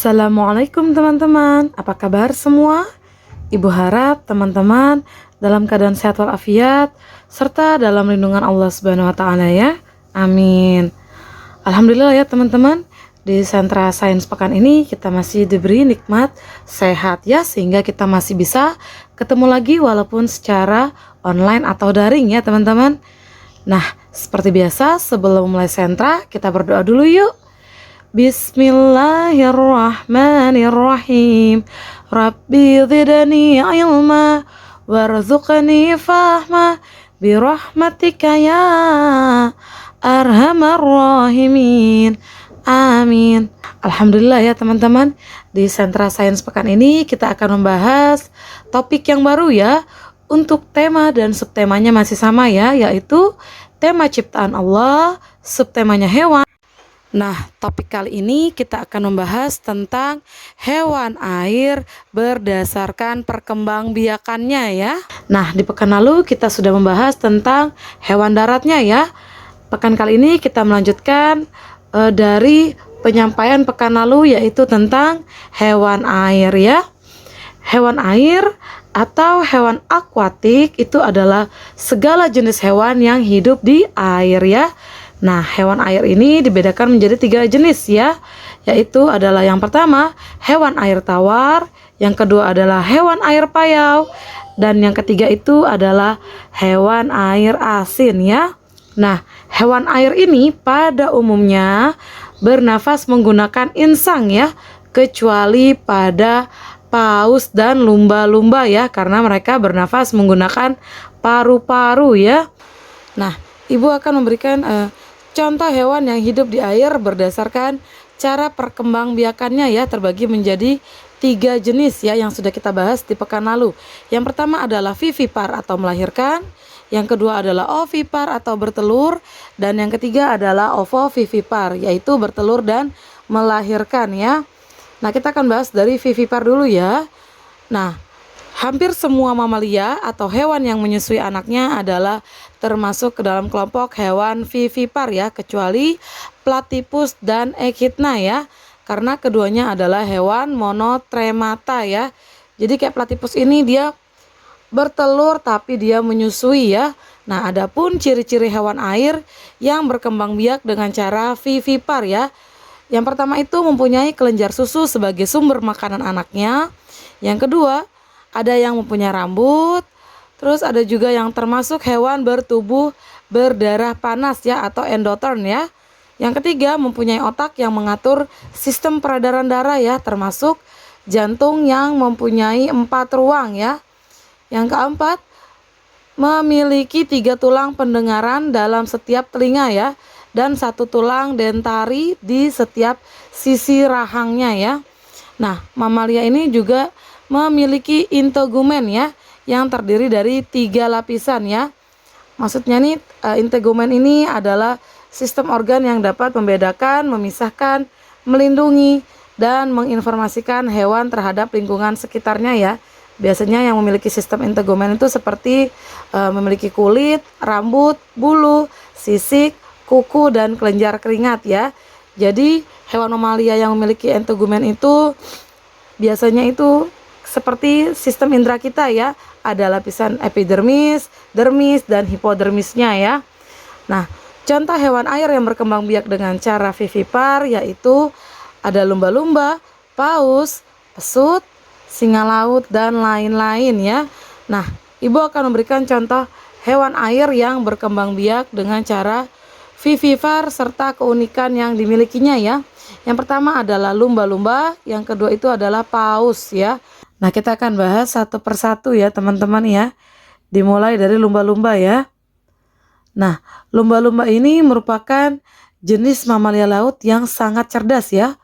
Assalamualaikum teman-teman, apa kabar semua? Ibu harap teman-teman dalam keadaan sehat walafiat serta dalam lindungan Allah Subhanahu wa taala ya. Amin. Alhamdulillah ya teman-teman, di sentra sains pekan ini kita masih diberi nikmat sehat ya, sehingga kita masih bisa ketemu lagi walaupun secara online atau daring ya teman-teman. Nah, seperti biasa sebelum mulai sentra kita berdoa dulu yuk. Bismillahirrahmanirrahim. Rabbi zidni ilma warzuqni fahma birahmatika ya arhamar rahimin. Amin. Alhamdulillah ya teman-teman, di sentra sains pekan ini kita akan membahas topik yang baru ya. Untuk tema dan subtemanya masih sama ya, yaitu tema ciptaan Allah, subtemanya hewan. Nah, topik kali ini kita akan membahas tentang hewan air berdasarkan perkembangbiakannya ya. Nah, di pekan lalu kita sudah membahas tentang hewan daratnya ya. Pekan kali ini kita melanjutkan dari penyampaian pekan lalu, yaitu tentang hewan air ya. Hewan air atau hewan akuatik itu adalah segala jenis hewan yang hidup di air ya. Nah, hewan air ini dibedakan menjadi 3 jenis ya, yaitu adalah yang pertama hewan air tawar, yang kedua adalah hewan air payau, dan yang ketiga itu adalah hewan air asin ya. Nah, hewan air ini pada umumnya bernafas menggunakan insang ya, kecuali pada paus dan lumba-lumba ya, karena mereka bernafas menggunakan paru-paru ya. Nah, Ibu akan memberikan contoh hewan yang hidup di air berdasarkan cara perkembangbiakannya ya, terbagi menjadi 3 jenis ya yang sudah kita bahas di pekan lalu. Yang pertama adalah vivipar atau melahirkan, yang kedua adalah ovipar atau bertelur, dan yang ketiga adalah ovovivipar, yaitu bertelur dan melahirkan ya. Nah, kita akan bahas dari vivipar dulu ya. Nah, hampir semua mamalia atau hewan yang menyusui anaknya adalah termasuk ke dalam kelompok hewan vivipar ya, kecuali platypus dan echidna ya, karena keduanya adalah hewan monotremata ya. Jadi kayak platypus ini dia bertelur tapi dia menyusui ya. Nah, adapun ciri-ciri hewan air yang berkembang biak dengan cara vivipar ya. Yang pertama itu mempunyai kelenjar susu sebagai sumber makanan anaknya. Yang kedua, ada yang mempunyai rambut. Terus ada juga yang termasuk hewan bertubuh berdarah panas ya, atau endotherm ya. Yang ketiga, mempunyai otak yang mengatur sistem peredaran darah ya, termasuk jantung yang mempunyai 4 ruang ya. Yang keempat, memiliki 3 tulang pendengaran dalam setiap telinga ya, dan 1 tulang dentari di setiap sisi rahangnya ya. Nah, mamalia ini juga memiliki integumen ya, yang terdiri dari 3 lapisan ya. Maksudnya nih, integumen ini adalah sistem organ yang dapat membedakan, memisahkan, melindungi, dan menginformasikan hewan terhadap lingkungan sekitarnya ya. Biasanya yang memiliki sistem integumen itu seperti memiliki kulit, rambut, bulu, sisik, kuku, dan kelenjar keringat ya. Jadi hewan mamalia yang memiliki integumen itu biasanya itu seperti sistem indera kita ya, ada lapisan epidermis, dermis, dan hipodermisnya ya. Nah, contoh hewan air yang berkembang biak dengan cara vivipar yaitu ada lumba-lumba, paus, pesut, singa laut, dan lain-lain ya. Nah, Ibu akan memberikan contoh hewan air yang berkembang biak dengan cara vivipar serta keunikan yang dimilikinya ya. Yang pertama adalah lumba-lumba, yang kedua itu adalah paus ya. Nah, kita akan bahas satu persatu ya teman-teman ya. Dimulai dari lumba-lumba ya. Nah, lumba-lumba ini merupakan jenis mamalia laut yang sangat cerdas ya.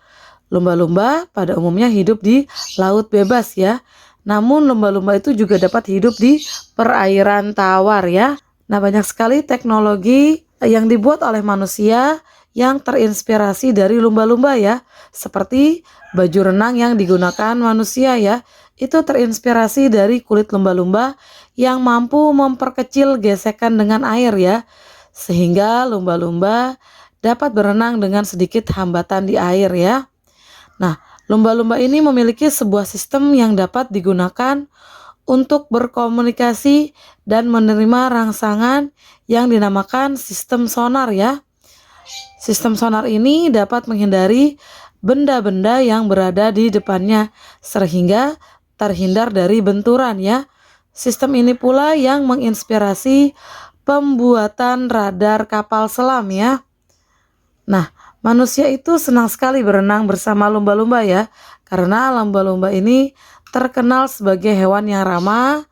Lumba-lumba pada umumnya hidup di laut bebas ya. Namun lumba-lumba itu juga dapat hidup di perairan tawar ya. Nah, banyak sekali teknologi yang dibuat oleh manusia yang terinspirasi dari lumba-lumba ya. Seperti baju renang yang digunakan manusia ya, itu terinspirasi dari kulit lumba-lumba yang mampu memperkecil gesekan dengan air ya, sehingga lumba-lumba dapat berenang dengan sedikit hambatan di air ya. Nah, Lumba-lumba ini memiliki sebuah sistem yang dapat digunakan untuk berkomunikasi dan menerima rangsangan yang dinamakan sistem sonar ya. Sistem sonar ini dapat menghindari benda-benda yang berada di depannya sehingga terhindar dari benturan ya. Sistem ini pula yang menginspirasi pembuatan radar kapal selam ya. Nah, manusia itu senang sekali berenang bersama lumba-lumba ya, karena lumba-lumba ini terkenal sebagai hewan yang ramah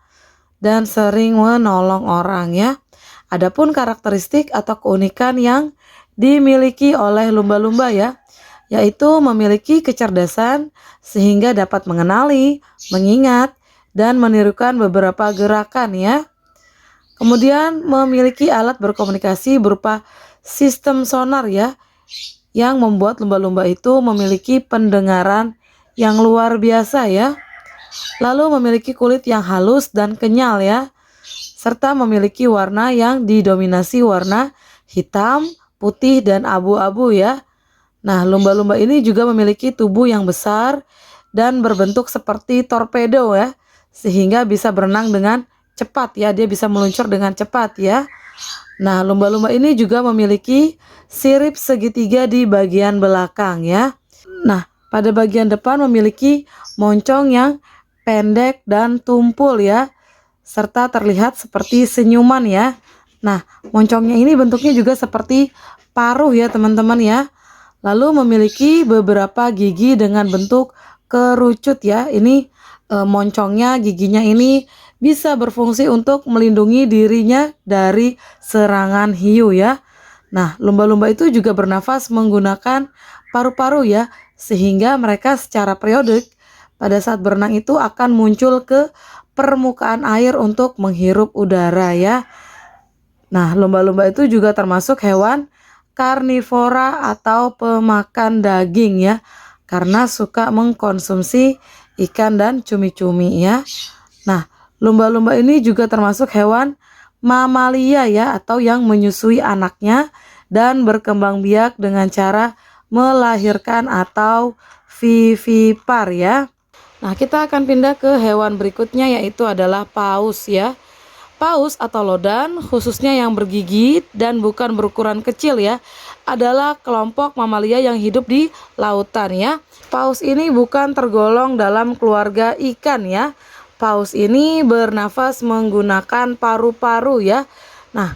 dan sering menolong orang ya. Adapun karakteristik atau keunikan yang dimiliki oleh lumba-lumba ya, yaitu memiliki kecerdasan sehingga dapat mengenali, mengingat, dan menirukan beberapa gerakan ya. Kemudian memiliki alat berkomunikasi berupa sistem sonar ya, yang membuat lumba-lumba itu memiliki pendengaran yang luar biasa ya. Lalu memiliki kulit yang halus dan kenyal ya, serta memiliki warna yang didominasi warna hitam, putih, dan abu-abu ya. Nah, lumba-lumba ini juga memiliki tubuh yang besar dan berbentuk seperti torpedo ya, sehingga bisa berenang dengan cepat ya, dia bisa meluncur dengan cepat ya. Nah, lumba-lumba ini juga memiliki sirip segitiga di bagian belakang ya. Nah, pada bagian depan memiliki moncong yang pendek dan tumpul ya, serta terlihat seperti senyuman ya. Nah, moncongnya ini bentuknya juga seperti paruh ya teman-teman ya. Lalu memiliki beberapa gigi dengan bentuk kerucut ya. Ini moncongnya, giginya ini bisa berfungsi untuk melindungi dirinya dari serangan hiu ya. Nah, lumba-lumba itu juga bernafas menggunakan paru-paru ya, sehingga mereka secara periodik pada saat berenang itu akan muncul ke permukaan air untuk menghirup udara ya. Nah, lumba-lumba itu juga termasuk hewan karnivora atau pemakan daging ya, karena suka mengkonsumsi ikan dan cumi-cumi ya. Nah, lumba-lumba ini juga termasuk hewan mamalia ya, atau yang menyusui anaknya dan berkembang biak dengan cara melahirkan atau vivipar ya. Nah, kita akan pindah ke hewan berikutnya, yaitu adalah paus ya. Paus atau lodan, khususnya yang bergigi dan bukan berukuran kecil ya, adalah kelompok mamalia yang hidup di lautan ya. Paus ini bukan tergolong dalam keluarga ikan ya. Paus ini bernafas menggunakan paru-paru ya. Nah,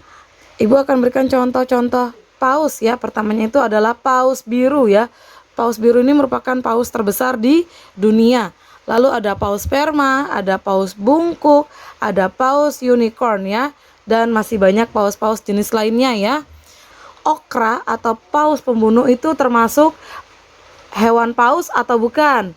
Ibu akan berikan contoh-contoh paus ya. Pertamanya itu adalah paus biru ya. Paus biru ini merupakan paus terbesar di dunia. Lalu ada paus sperma, ada paus bungkuk, ada paus unicorn ya, dan masih banyak paus-paus jenis lainnya ya. Okra atau paus pembunuh itu termasuk hewan paus atau bukan?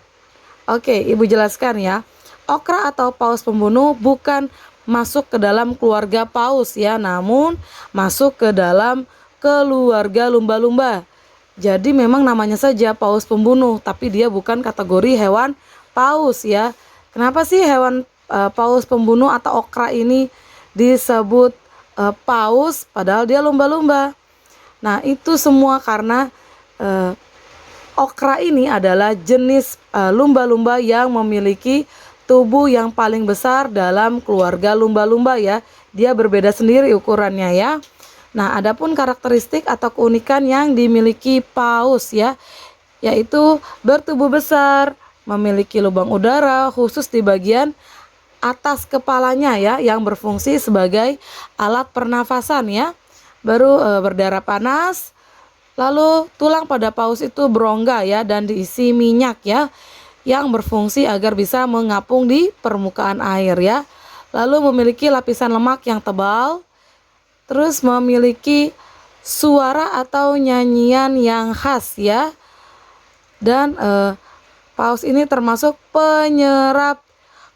Oke, Ibu jelaskan ya. Okra atau paus pembunuh bukan masuk ke dalam keluarga paus ya, namun masuk ke dalam keluarga lumba-lumba. Jadi memang namanya saja paus pembunuh, tapi dia bukan kategori hewan paus ya. Kenapa sih hewan paus pembunuh atau okra ini disebut paus padahal dia lumba-lumba? Nah, itu semua karena okra ini adalah jenis lumba-lumba yang memiliki tubuh yang paling besar dalam keluarga lumba-lumba ya. Dia berbeda sendiri ukurannya ya. Nah, adapun karakteristik atau keunikan yang dimiliki paus ya, yaitu bertubuh besar, memiliki lubang udara khusus di bagian atas kepalanya ya, yang berfungsi sebagai alat pernafasan ya. Baru berdarah panas. Lalu tulang pada paus itu berongga ya, dan diisi minyak ya, yang berfungsi agar bisa mengapung di permukaan air ya. Lalu memiliki lapisan lemak yang tebal. Terus memiliki suara atau nyanyian yang khas ya. Dan paus ini termasuk penyerap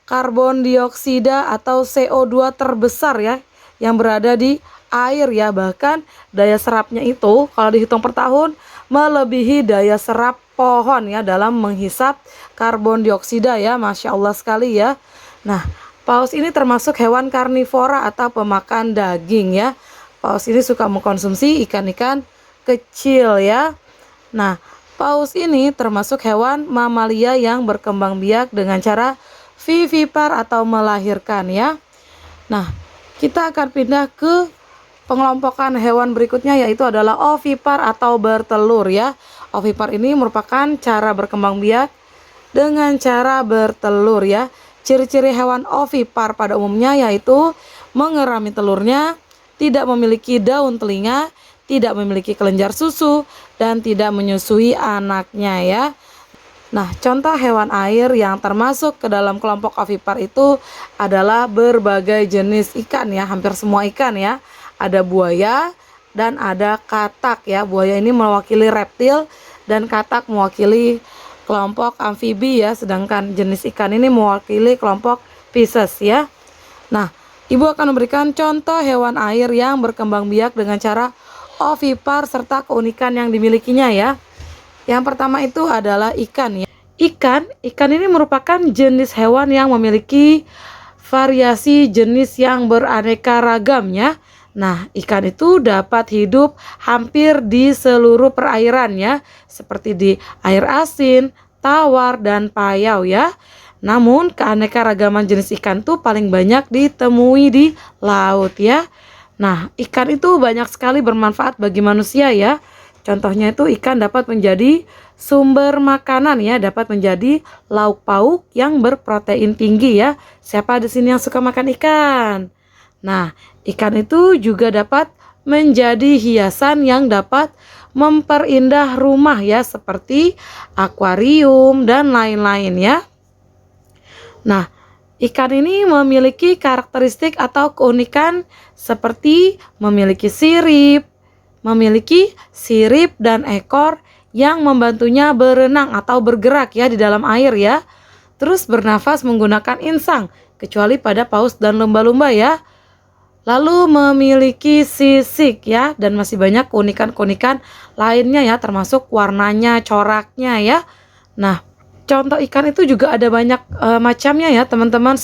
karbon dioksida atau CO2 terbesar ya, yang berada di air ya. Bahkan daya serapnya itu kalau dihitung per tahun melebihi daya serap pohon ya dalam menghisap karbon dioksida ya. Masya Allah sekali ya. Nah, paus ini termasuk hewan karnivora atau pemakan daging ya. Paus ini suka mengkonsumsi ikan-ikan kecil ya. Nah, Paus ini termasuk hewan mamalia yang berkembang biak dengan cara vivipar atau melahirkan ya. Nah, kita akan pindah ke pengelompokan hewan berikutnya, yaitu adalah ovipar atau bertelur ya. Ovipar ini merupakan cara berkembang biak dengan cara bertelur ya. Ciri-ciri hewan ovipar pada umumnya yaitu mengerami telurnya, tidak memiliki daun telinga, tidak memiliki kelenjar susu, dan tidak menyusui anaknya ya. Nah, contoh hewan air yang termasuk ke dalam kelompok ovipar itu adalah berbagai jenis ikan ya, hampir semua ikan ya. Ada buaya dan ada katak ya. Buaya ini mewakili reptil dan katak mewakili kelompok amfibi ya, sedangkan jenis ikan ini mewakili kelompok Pisces ya. Nah, Ibu akan memberikan contoh hewan air yang berkembang biak dengan cara ovipar serta keunikan yang dimilikinya ya. Yang pertama itu adalah ikan ya. Ikan ini merupakan jenis hewan yang memiliki variasi jenis yang beraneka ragam ya. Nah, ikan itu dapat hidup hampir di seluruh perairan ya, seperti di air asin, tawar, dan payau ya. Namun, keanekaragaman jenis ikan tuh paling banyak ditemui di laut ya. Nah, ikan itu banyak sekali bermanfaat bagi manusia ya. Contohnya itu ikan dapat menjadi sumber makanan ya, dapat menjadi lauk pauk yang berprotein tinggi ya. Siapa di sini yang suka makan ikan? Nah, ikan itu juga dapat menjadi hiasan yang dapat memperindah rumah ya, seperti akuarium dan lain-lain ya. Nah, ikan ini memiliki karakteristik atau keunikan seperti memiliki sirip dan ekor yang membantunya berenang atau bergerak ya di dalam air ya. Terus bernafas menggunakan insang, kecuali pada paus dan lumba-lumba ya. Lalu memiliki sisik ya, dan masih banyak keunikan-keunikan lainnya ya, termasuk warnanya, coraknya ya. Nah, contoh ikan itu juga ada banyak macamnya ya teman-teman,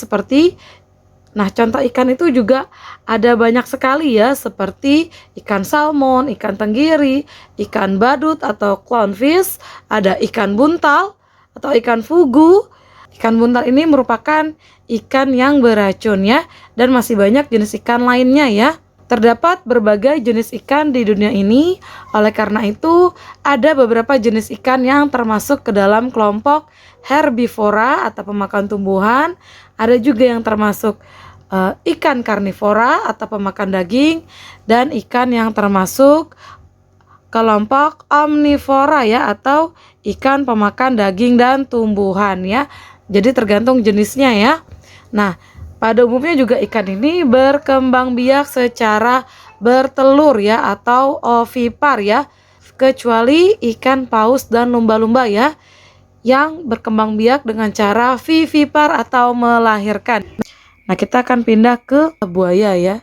contoh ikan itu juga ada banyak sekali ya, seperti ikan salmon, ikan tenggiri, ikan badut atau clownfish, ada ikan buntal atau ikan fugu. Ikan buntal ini merupakan ikan yang beracun ya, dan masih banyak jenis ikan lainnya ya. Terdapat berbagai jenis ikan di dunia ini, oleh karena itu ada beberapa jenis ikan yang termasuk ke dalam kelompok herbivora atau pemakan tumbuhan. Ada juga yang termasuk ikan karnivora atau pemakan daging, dan ikan yang termasuk kelompok omnivora ya, atau ikan pemakan daging dan tumbuhan ya. Jadi tergantung jenisnya ya. Nah, pada umumnya juga ikan ini berkembang biak secara bertelur ya, atau ovipar ya, kecuali ikan paus dan lumba-lumba ya, yang berkembang biak dengan cara vivipar atau melahirkan. Nah, kita akan pindah ke buaya ya.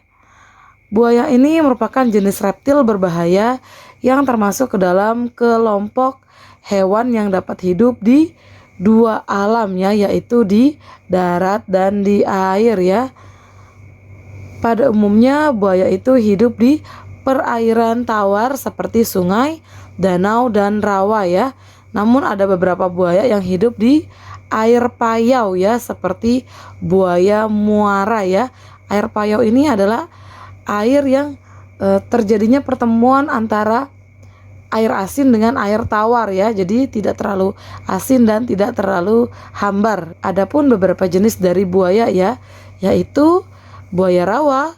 Buaya ini merupakan jenis reptil berbahaya yang termasuk ke dalam kelompok hewan yang dapat hidup di dua alam ya, yaitu di darat dan di air ya. Pada umumnya buaya itu hidup di perairan tawar seperti sungai, danau, dan rawa ya. Namun ada beberapa buaya yang hidup di air payau ya, seperti buaya muara ya. Air payau ini adalah air yang terjadinya pertemuan antara air asin dengan air tawar ya, jadi tidak terlalu asin dan tidak terlalu hambar. Adapun beberapa jenis dari buaya ya, yaitu buaya rawa,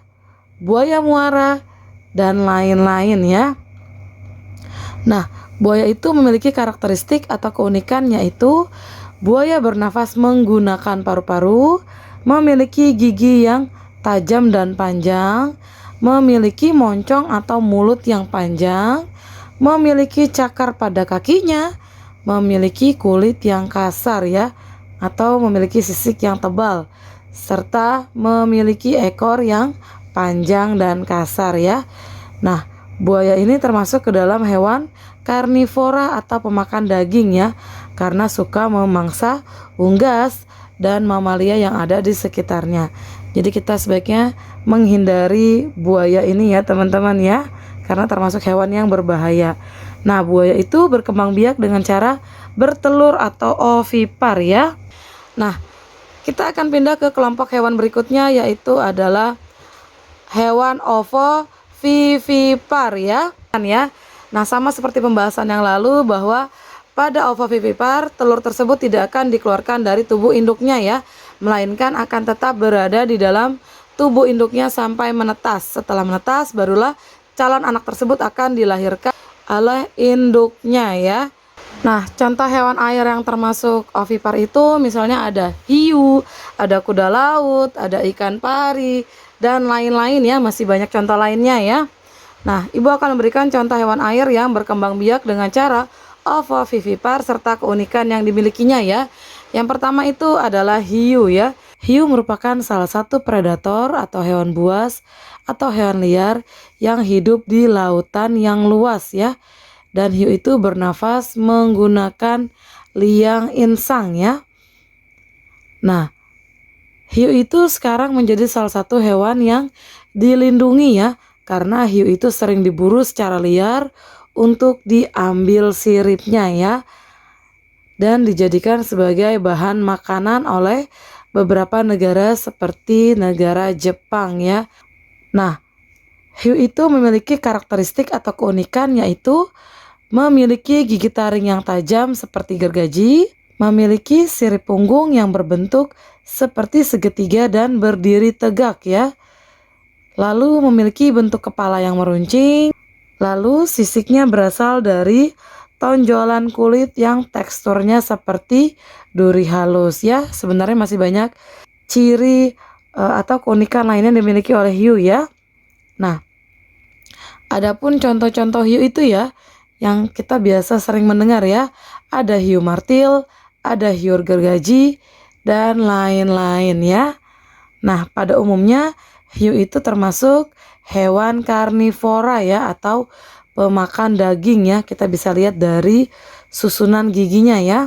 buaya muara, dan lain-lain ya. Nah, buaya itu memiliki karakteristik atau keunikan, yaitu buaya bernafas menggunakan paru-paru, memiliki gigi yang tajam dan panjang, memiliki moncong atau mulut yang panjang, memiliki cakar pada kakinya, memiliki kulit yang kasar ya, atau memiliki sisik yang tebal, serta memiliki ekor yang panjang dan kasar ya. Nah, buaya ini termasuk ke dalam hewan karnivora atau pemakan daging ya, karena suka memangsa unggas dan mamalia yang ada di sekitarnya. Jadi kita sebaiknya menghindari buaya ini ya teman-teman ya, karena termasuk hewan yang berbahaya. Nah, buaya itu berkembang biak dengan cara bertelur atau ovipar ya. Nah, kita akan pindah ke kelompok hewan berikutnya, yaitu adalah hewan ovovivipar ya. Nah, sama seperti pembahasan yang lalu bahwa pada ovovivipar telur tersebut tidak akan dikeluarkan dari tubuh induknya ya, melainkan akan tetap berada di dalam tubuh induknya sampai menetas. Setelah menetas barulah calon anak tersebut akan dilahirkan oleh induknya ya. Nah, contoh hewan air yang termasuk ovipar itu misalnya ada hiu, ada kuda laut, ada ikan pari, dan lain-lain ya, masih banyak contoh lainnya ya. Nah, Ibu akan memberikan contoh hewan air yang berkembang biak dengan cara ovovivipar serta keunikan yang dimilikinya ya. Yang pertama itu adalah hiu ya. Hiu merupakan salah satu predator atau hewan buas atau hewan liar yang hidup di lautan yang luas ya. Dan hiu itu bernafas menggunakan liang insang ya. Nah, hiu itu sekarang menjadi salah satu hewan yang dilindungi ya, karena hiu itu sering diburu secara liar untuk diambil siripnya ya, dan dijadikan sebagai bahan makanan oleh beberapa negara seperti negara Jepang ya. Nah, hiu itu memiliki karakteristik atau keunikan, yaitu memiliki gigi taring yang tajam seperti gergaji, memiliki sirip punggung yang berbentuk seperti segitiga dan berdiri tegak ya. Lalu memiliki bentuk kepala yang meruncing. Lalu sisiknya berasal dari tonjolan kulit yang teksturnya seperti duri halus ya. Sebenarnya masih banyak ciri atau keunikan lainnya yang dimiliki oleh hiu ya. Nah, adapun contoh-contoh hiu itu ya, yang kita biasa sering mendengar ya, ada hiu martil, ada hiu gergaji, dan lain-lain ya. Nah, pada umumnya hiu itu termasuk hewan karnivora ya, atau pemakan daging ya. Kita bisa lihat dari susunan giginya ya.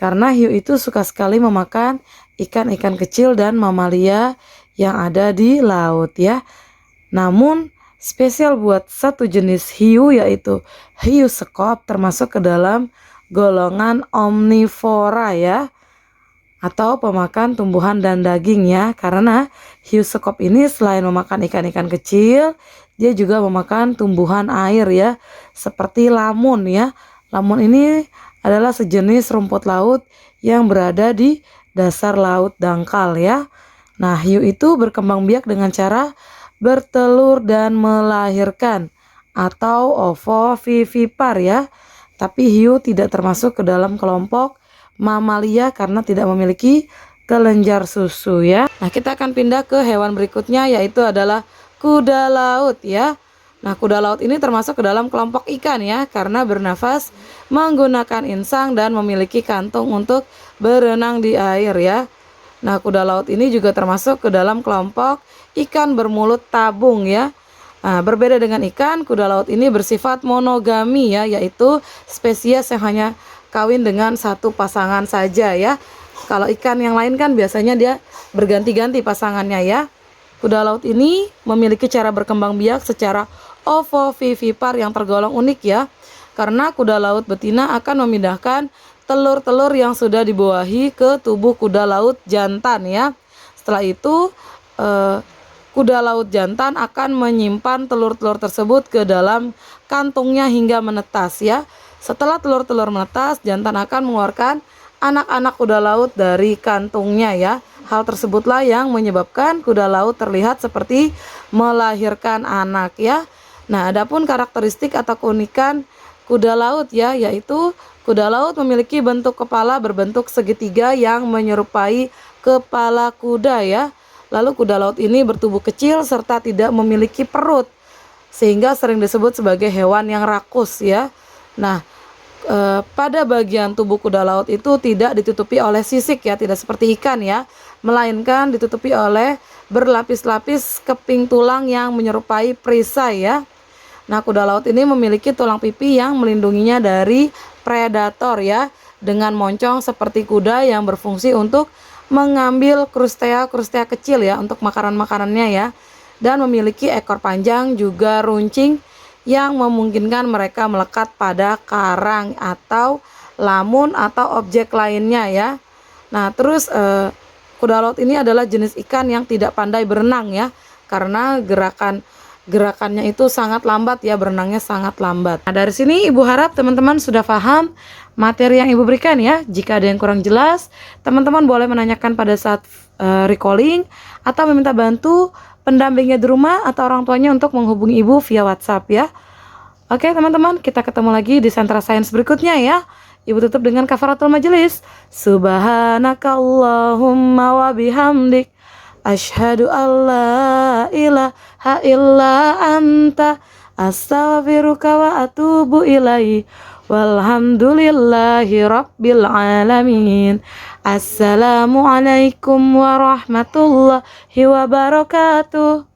Karena hiu itu suka sekali memakan ikan-ikan kecil dan mamalia yang ada di laut ya. Namun spesial buat satu jenis hiu, yaitu hiu sekop, termasuk ke dalam golongan omnivora ya, atau pemakan tumbuhan dan daging ya. Karena hiu sekop ini selain memakan ikan-ikan kecil, dia juga memakan tumbuhan air ya, seperti lamun ya. Lamun ini adalah sejenis rumput laut yang berada di dasar laut dangkal ya. Nah, hiu itu berkembang biak dengan cara bertelur dan melahirkan atau ovovivipar ya. Tapi hiu tidak termasuk ke dalam kelompok mamalia karena tidak memiliki kelenjar susu ya. Nah, kita akan pindah ke hewan berikutnya, yaitu adalah kuda laut ya. Nah, kuda laut ini termasuk ke dalam kelompok ikan ya, karena bernafas menggunakan insang dan memiliki kantung untuk berenang di air ya. Nah, kuda laut ini juga termasuk ke dalam kelompok ikan bermulut tabung ya. Nah, berbeda dengan ikan, kuda laut ini bersifat monogami ya, yaitu spesies yang hanya kawin dengan satu pasangan saja ya. Kalau ikan yang lain kan biasanya dia berganti-ganti pasangannya ya. Kuda laut ini memiliki cara berkembang biak secara ovovivipar yang tergolong unik ya. Karena kuda laut betina akan memindahkan telur-telur yang sudah dibuahi ke tubuh kuda laut jantan ya. Setelah itu kuda laut jantan akan menyimpan telur-telur tersebut ke dalam kantungnya hingga menetas ya. Setelah telur-telur menetas, jantan akan mengeluarkan anak-anak kuda laut dari kantungnya ya. Hal tersebutlah yang menyebabkan kuda laut terlihat seperti melahirkan anak ya. Nah, adapun karakteristik atau keunikan kuda laut ya, yaitu kuda laut memiliki bentuk kepala berbentuk segitiga yang menyerupai kepala kuda ya. Lalu kuda laut ini bertubuh kecil serta tidak memiliki perut, sehingga sering disebut sebagai hewan yang rakus ya. Nah, pada bagian tubuh kuda laut itu tidak ditutupi oleh sisik ya, tidak seperti ikan ya, melainkan ditutupi oleh berlapis-lapis keping tulang yang menyerupai perisai ya. Nah, kuda laut ini memiliki tulang pipi yang melindunginya dari predator ya, dengan moncong seperti kuda yang berfungsi untuk mengambil krustea-krustea kecil ya untuk makanan-makanannya ya, dan memiliki ekor panjang juga runcing yang memungkinkan mereka melekat pada karang atau lamun atau objek lainnya ya. Nah, terus kuda laut ini adalah jenis ikan yang tidak pandai berenang ya, karena gerakannya itu sangat lambat ya, berenangnya sangat lambat. Nah, dari sini Ibu harap teman-teman sudah paham materi yang Ibu berikan ya. Jika ada yang kurang jelas, teman-teman boleh menanyakan pada saat recalling atau meminta bantu pendampingnya di rumah atau orang tuanya untuk menghubungi Ibu via WhatsApp ya. Oke teman-teman, kita ketemu lagi di Sentra Sains berikutnya ya. Ibu tutup dengan kafaratul majelis. Subhanakallahumma wa bihamdik, asyhadu alla ilaha illa anta, astaghfiruka wa atubu ilaihi. Walhamdulillahi rabbil alamin. Assalamualaikum warahmatullahi wabarakatuh.